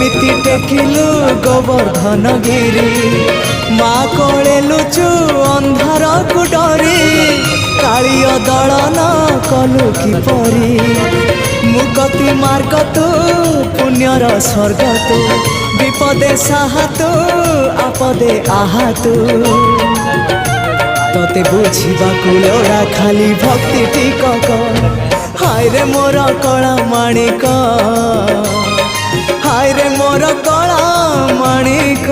केमिति टेकिलु गोवर्धन गिरी माँ कोले लुचु अंधार को डरी कालिय दलन कलु किपरी मुक्ति मार्ग तू पुण्यर स्वर्ग तू विपदे साहा तू आपदे आहा तू तोते बुझा लोड़ा खाली भक्ति टिकक हाय रे मोर कला माणिक हाय रे मोर कला माणिक।